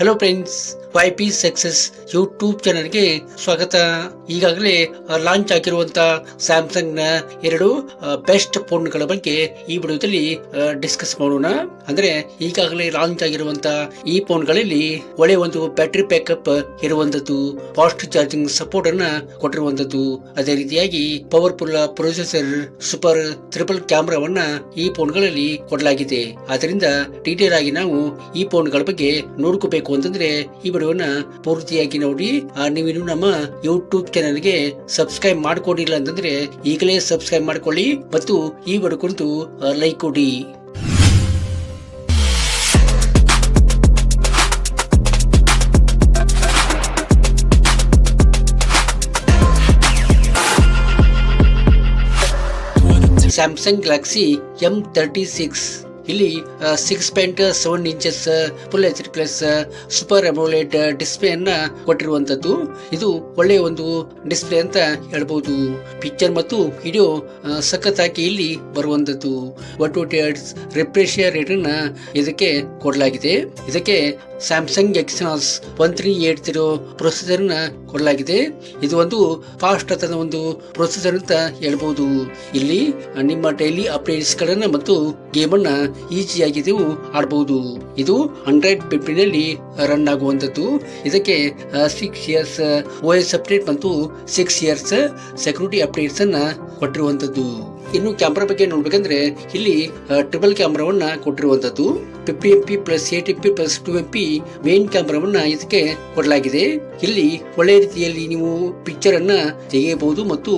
Hello friends, YP success YouTube ಚಾನಲ್ಗೆ ಸ್ವಾಗತ. ಈಗಾಗಲೇ ಲಾಂಚ್ ಆಗಿರುವಂತ ಸ್ಯಾಮ್ಸಂಗ್ ನ ಎರಡು ಬೆಸ್ಟ್ ಫೋನ್ಗಳ ಬಗ್ಗೆ ಈ ವಿಡಿಯೋದಲ್ಲಿ ಡಿಸ್ಕಸ್ ಮಾಡೋಣ. ಅಂದ್ರೆ ಈಗಾಗಲೇ ಲಾಂಚ್ ಆಗಿರುವಂತ ಈ ಫೋನ್ಗಳಲ್ಲಿ ಒಳ್ಳೆ ಒಂದು ಬ್ಯಾಟರಿ ಬ್ಯಾಕಪ್ ಇರುವಂತದ್ದು, ಫಾಸ್ಟ್ ಚಾರ್ಜಿಂಗ್ ಸಪೋರ್ಟ್ ಅನ್ನ ಕೊಟ್ಟಿರುವಂತದ್ದು, ಅದೇ ರೀತಿಯಾಗಿ ಪವರ್ಫುಲ್ ಪ್ರೊಸೆಸರ್, ಸೂಪರ್ ಟ್ರಿಪಲ್ ಕ್ಯಾಮೆರಾವನ್ನ ಈ ಫೋನ್ಗಳಲ್ಲಿ ಕೊಡಲಾಗಿದೆ. ಅದರಿಂದ ಡೀಟೇಲ್ ಆಗಿ ನಾವು ಈ ಫೋನ್ಗಳ ಬಗ್ಗೆ ನೋಡ್ಕೋಬೇಕು ಅಂತಂದ್ರೆ ಈ ವಿಡಿಯೋನ ಪೂರ್ತಿಯಾಗಿ ನೋಡಿ. ನೀವಿನ್ನು ನಮ್ಮ ಯೂಟ್ಯೂಬ್ ಚಾನಲ್ಗೆ ಸಬ್ಸ್ಕ್ರೈಬ್ ಮಾಡ್ಕೊಂಡಿಲ್ಲ ಅಂತಂದ್ರೆ ಈಗಲೇ ಸಬ್ಸ್ಕ್ರೈಬ್ ಮಾಡ್ಕೊಳ್ಳಿ ಮತ್ತು ಈ ವಿಡಿಯೋ ಕುರಿತು ಲೈಕ್ ಕೊಡಿ. ಸ್ಯಾಮ್ಸಂಗ್ ಗ್ಯಾಲಕ್ಸಿ M36 ಇಲ್ಲಿ 6.7 inches full HD plus super ಅಮೋಲೆಡ್ display ಅನ್ನ ಕೊಟ್ಟಿರುವಂತದ್ದು. ಇದು ಒಳ್ಳೆಯ ಒಂದು ಡಿಸ್ಪ್ಲೇ ಅಂತ ಹೇಳ್ಬಹುದು. ಪಿಕ್ಚರ್ ಮತ್ತು ವಿಡಿಯೋ ಸಖತ್ತಾಗಿ ಇಲ್ಲಿ ಬರುವಂತದ್ದು. 120 Hz ರಿಫ್ರೆಶ್ ರೇಟ್ ಅನ್ನ ಇದಕ್ಕೆ ಕೊಡಲಾಗಿದೆ. ಇದಕ್ಕೆ ಸ್ಯಾಮ್ಸಂಗ್ ಎಕ್ಸಿನಾಸ್ 1380 ಪ್ರೊಸೆಸರ್ ನ ಕೊಡಲಾಗಿದೆ. ಇದು ಒಂದು ಫಾಸ್ಟ್ ಆದ ಒಂದು ಪ್ರೊಸೆಸರ್ ಅಂತ ಹೇಳ್ಬಹುದು. ಇಲ್ಲಿ ನಿಮ್ಮ ಡೈಲಿ ಅಪ್ಡೇಟ್ಸ್ ಗಳನ್ನ ಮತ್ತು ಗೇಮ್ ಅನ್ನ ಈಸಿಯಾಗಿ ನೀವು ಆಡಬಹುದು. ಇದು 100 ನಲ್ಲಿ ರನ್ ಆಗುವಂತದ್ದು. ಇದಕ್ಕೆ 6 ಇಯರ್ಸ್ OS ಅಪ್ಡೇಟ್ ಮತ್ತು 6 ಇಯರ್ಸ್ ಸೆಕ್ಯೂರಿಟಿ ಅಪ್ಡೇಟ್ಸ್ ಅನ್ನ ಕೊಟ್ಟಿರುವಂತದ್ದು. ಇನ್ನು ಕ್ಯಾಮ್ರಾ ಬಗ್ಗೆ ನೋಡ್ಬೇಕಂದ್ರೆ ಇಲ್ಲಿ ಟ್ರಿಪಲ್ ಕ್ಯಾಮ್ರಾವನ್ನ ಕೊಟ್ಟಿರುವಂತದ್ದು. 50MP plus 8MP plus 2MP main ಕ್ಯಾಮ್ರಾವನ್ನ ಇದಕ್ಕೆ ಕೊಡಲಾಗಿದೆ. ಇಲ್ಲಿ ಒಳ್ಳೆ ರೀತಿಯಲ್ಲಿ ನೀವು ಪಿಕ್ಚರ್ ಅನ್ನ ತೆಗೆಯಬಹುದು ಮತ್ತು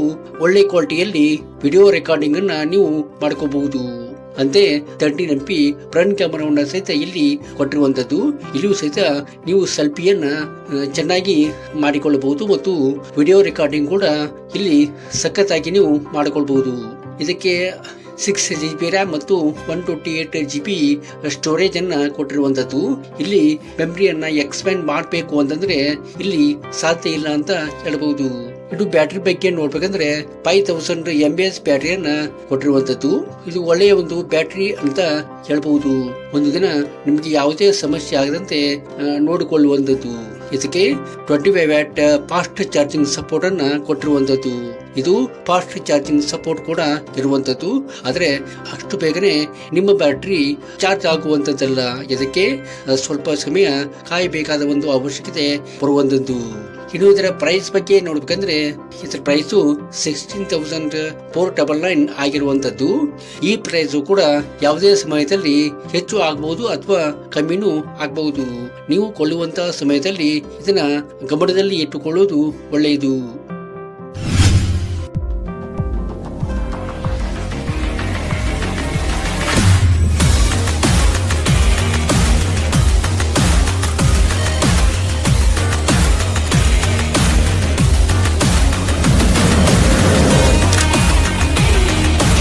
ಒಳ್ಳೆ ಕ್ವಾಲಿಟಿಯಲ್ಲಿ ವಿಡಿಯೋ ರೆಕಾರ್ಡಿಂಗ್ ಅನ್ನ ನೀವು ಮಾಡ್ಕೋಬಹುದು. ಅಂತೆ 13MP ಫ್ರಂಟ್ ಕ್ಯಾಮರಾವನ್ನ ಸಹಿತ ಇಲ್ಲಿ ಕೊಟ್ಟಿರುವಂತದ್ದು. ಇಲ್ಲಿಯೂ ಸಹಿತ ನೀವು ಸೆಲ್ಫಿಯನ್ನ ಚೆನ್ನಾಗಿ ಮಾಡಿಕೊಳ್ಳಬಹುದು ಮತ್ತು ವಿಡಿಯೋ ರೆಕಾರ್ಡಿಂಗ್ ಕೂಡ ಇಲ್ಲಿ ಸಖತ್ತಾಗಿ ನೀವು ಮಾಡಿಕೊಳ್ಬಹುದು. ಇದಕ್ಕೆ 6GB ರ್ಯಾಮ್ ಮತ್ತು 128GB ಸ್ಟೋರೇಜ್ ಅನ್ನ ಕೊಟ್ಟಿರುವಂತದ್ದು. ಇಲ್ಲಿ ಮೆಮರಿಯನ್ನ ಎಕ್ಸ್ಪ್ಯಾಂಡ್ ಮಾಡಬೇಕು ಅಂತಂದ್ರೆ ಇಲ್ಲಿ ಸಾಧ್ಯ ಇಲ್ಲ ಅಂತ ಹೇಳ್ಬಹುದು. ಇದು ಬ್ಯಾಟರಿ ಬಗ್ಗೆ ನೋಡ್ಬೇಕಂದ್ರೆ 5000 mAh ಬ್ಯಾಟರಿಯನ್ನ ಕೊಟ್ಟಿರುವಂತದ್ದು. ಇದು ಒಳ್ಳೆಯ ಒಂದು ಬ್ಯಾಟರಿ ಅಂತ ಹೇಳ್ಬಹುದು. ಒಂದು ದಿನ ನಿಮ್ಗೆ ಯಾವುದೇ ಸಮಸ್ಯೆ ಆಗದಂತೆ ನೋಡಿಕೊಳ್ಳುವಂತದ್ದು. ಇದಕ್ಕೆ 25 ವ್ಯಾಟ್ ಫಾಸ್ಟ್ ಚಾರ್ಜಿಂಗ್ ಸಪೋರ್ಟ್ ಅನ್ನ ಕೊಟ್ಟಿರುವಂತದ್ದು. ಇದು ಫಾಸ್ಟ್ ಚಾರ್ಜಿಂಗ್ ಸಪೋರ್ಟ್ ಕೂಡ ಇರುವಂತದ್ದು. ಆದ್ರೆ ಅಷ್ಟು ಬೇಗನೆ ನಿಮ್ಮ ಬ್ಯಾಟರಿ ಚಾರ್ಜ್ ಆಗುವಂತದ್ದಲ್ಲ. ಇದಕ್ಕೆ ಸ್ವಲ್ಪ ಸಮಯ ಕಾಯಬೇಕಾದ ಒಂದು ಅವಶ್ಯಕತೆ ಬರುವಂತದ್ದು. ಇನ್ನು ಇದರ ಪ್ರೈಸ್ ಬಗ್ಗೆ ನೋಡ್ಬೇಕಂದ್ರೆ ಇದರ ಪ್ರೈಸು 16,499 ಆಗಿರುವಂತದ್ದು. ಈ ಪ್ರೈಸು ಕೂಡ ಯಾವುದೇ ಸಮಯದಲ್ಲಿ ಹೆಚ್ಚು ಆಗಬಹುದು ಅಥವಾ ಕಮ್ಮಿನೂ ಆಗಬಹುದು. ನೀವು ಕೊಳ್ಳುವಂತ ಸಮಯದಲ್ಲಿ ಇದನ್ನ ಗಮನದಲ್ಲಿ ಇಟ್ಟುಕೊಳ್ಳುವುದು ಒಳ್ಳೆಯದು.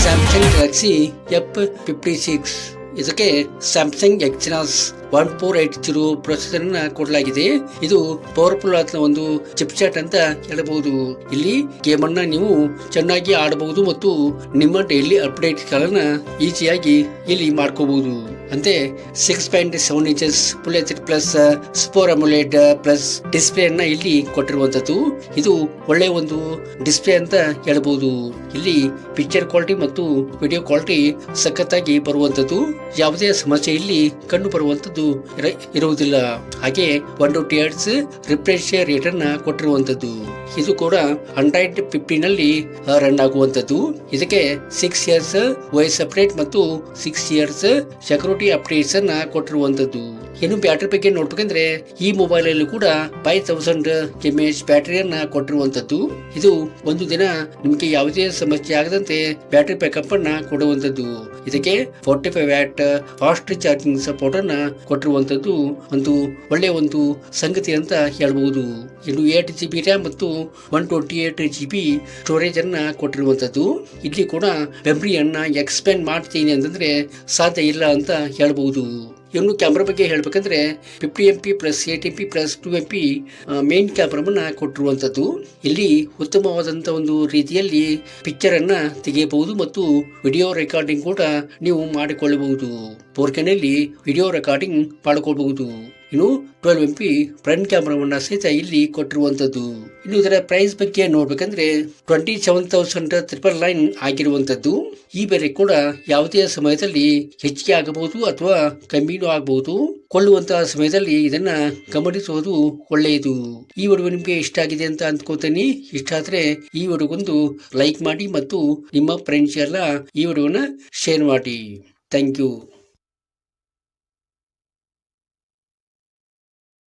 ಸ್ಯಾಮ್ಸಂಗ್ ಗ್ಯಾಲಕ್ಸಿ F56 ಇದಕ್ಕೆ ಸ್ಯಾಮ್ಸಂಗ್ ಎಕ್ಸಿನಾಸ್ 1480 ಪ್ರೊಸೆಸರ್ ಅನ್ನ ಕೊಡಲಾಗಿದೆ. ಇದು ಪವರ್ಫುಲ್ ಆದ ಒಂದು ಚಿಪ್ಸೆಟ್ ಅಂತ ಹೇಳಬಹುದು. ಇಲ್ಲಿ ಗೇಮ್ ಅನ್ನ ನೀವು ಚೆನ್ನಾಗಿ ಆಡಬಹುದು ಮತ್ತು ನಿಮ್ಮ ಡೈಲಿ ಅಪ್ಡೇಟ್ ಗಳನ್ನ ಈಸಿಯಾಗಿ ಇಲ್ಲಿ ಮಾಡ್ಕೋಬಹುದು. ಅಂತೆ 6.7 inches full HD plus super ಅಮೋಲೆಡ್ plus display ಅನ್ನ ಇಲ್ಲಿ ಕೊಟ್ಟಿರುವಂತದ್ದು. ಇದು ಒಳ್ಳೆ ಒಂದು ಡಿಸ್ಪ್ಲೇ ಅಂತ ಹೇಳಬಹುದು. ಇಲ್ಲಿ ಪಿಕ್ಚರ್ ಕ್ವಾಲಿಟಿ ಮತ್ತು ವಿಡಿಯೋ ಕ್ವಾಲಿಟಿ ಸಖತ್ತಾಗಿ ಬರುವಂತದ್ದು. ಯಾವುದೇ ಸಮಸ್ಯೆ ಇಲ್ಲಿ ಕಂಡು ಬರುವಂತದ್ದು ಇರುವುದಿಲ್ಲ. ಹಾಗೆ 120 Hz ರಿಫ್ರೆಶ್ ರೇಟ್ ಅನ್ನ ಕೊಟ್ಟಿರುವಂತದ್ದು. ಇದು ಕೂಡ 150 ನಲ್ಲಿ ರನ್ ಆಗುವಂತದ್ದು. ಇದಕ್ಕೆ 6 ಇಯರ್ಸ್ OS ಅಪ್ಡೇಟ್ ಮತ್ತು 6 ಇಯರ್ಸ್ ಸೆಕ್ಯೂರಿಟಿ ಅಪ್ಡೇಟ್ಸ್ ಅನ್ನ ಕೊಟ್ಟಿರುವಂತದ್ದು. ಇನ್ನು ಬ್ಯಾಟರಿ ಬಗ್ಗೆ ನೋಡ್ಬೇಕಂದ್ರೆ ಈ ಮೊಬೈಲ್ ಅಲ್ಲಿ ಕೂಡ 5000 mAh ಬ್ಯಾಟರಿಯನ್ನ ಕೊಟ್ಟಿರುವಂತದ್ದು. ಇದು ಒಂದು ದಿನ ನಿಮಗೆ ಯಾವುದೇ ಸಮಸ್ಯೆ ಆಗದಂತೆ ಬ್ಯಾಟರಿ ಬ್ಯಾಕಪ್ ಅನ್ನ ಕೊಡುವಂತದ್ದು. ಇದಕ್ಕೆ 45 ವ್ಯಾಟ್ ಫಾಸ್ಟ್ ಚಾರ್ಜಿಂಗ್ ಸಪೋರ್ಟ್ ಅನ್ನ ಕೊಟ್ಟಿರುವಂತದ್ದು ಒಂದು ಒಳ್ಳೆಯ ಒಂದು ಸಂಗತಿ ಅಂತ ಹೇಳ್ಬಹುದು. ಇನ್ನು 8GB ರ್ಯಾಮ್ ಮತ್ತು 128GB ಸ್ಟೋರೇಜ್ ಅನ್ನ ಕೊಟ್ಟಿರುವಂತದ್ದು. ಇಲ್ಲಿ ಕೂಡ ಮೆಮರಿಯನ್ನ ಎಕ್ಸ್ಪ್ಯಾಂಡ್ ಮಾಡ್ತೀನಿ ಅಂತಂದ್ರೆ ಸಾಧ್ಯ ಇಲ್ಲ ಅಂತ ಹೇಳ್ಬಹುದು. ಇನ್ನು ಕ್ಯಾಮ್ರಾ ಬಗ್ಗೆ ಹೇಳ್ಬೇಕಂದ್ರೆ 50MP plus 8MP plus 2MP main ಕ್ಯಾಮ್ರಾವನ್ನ ಕೊಟ್ಟಿರುವಂತದ್ದು. ಇಲ್ಲಿ ಉತ್ತಮವಾದಂತ ಒಂದು ರೀತಿಯಲ್ಲಿ ಪಿಕ್ಚರ್ ಅನ್ನ ತೆಗೆಯಬಹುದು ಮತ್ತು ವಿಡಿಯೋ ರೆಕಾರ್ಡಿಂಗ್ ಕೂಡ ನೀವು ಮಾಡಿಕೊಳ್ಳಬಹುದು. 4K ನಲ್ಲಿ ವಿಡಿಯೋ ರೆಕಾರ್ಡಿಂಗ್ ಮಾಡಿಕೊಳ್ಳಬಹುದು. ಇನ್ನು 12 MP ಫ್ರಂಟ್ ಕ್ಯಾಮ್ರಾವನ್ನ ಸಹಿತ ಇಲ್ಲಿ ಕೊಟ್ಟಿರುವಂತದ್ದು. ಇನ್ನು ಇದರ ಪ್ರೈಸ್ ಬಗ್ಗೆ ನೋಡ್ಬೇಕಂದ್ರೆ 27,999 ಆಗಿರುವಂತದ್ದು. ಈ ಬೆಲೆ ಕೂಡ ಯಾವುದೇ ಸಮಯದಲ್ಲಿ ಹೆಚ್ಚಿಗೆ ಆಗಬಹುದು ಅಥವಾ ಕಮ್ಮಿನೂ ಆಗಬಹುದು. ಕೊಳ್ಳುವಂತಹ ಸಮಯದಲ್ಲಿ ಇದನ್ನ ಗಮನಿಸುವುದು ಒಳ್ಳೆಯದು. ಈ ವಿಡಿಯೋ ನಿಮ್ಗೆ ಇಷ್ಟ ಆಗಿದೆ ಅಂತ ಅಂದ್ಕೋತೀನಿ. ಇಷ್ಟ ಆದ್ರೆ ಈ ವಿಡಿಯೋಗೊಂದು ಲೈಕ್ ಮಾಡಿ ಮತ್ತು ನಿಮ್ಮ ಫ್ರೆಂಡ್ಸ್ ಎಲ್ಲ ಈ ವಿಡಿಯೋನ ಶೇರ್ ಮಾಡಿ. Thank you.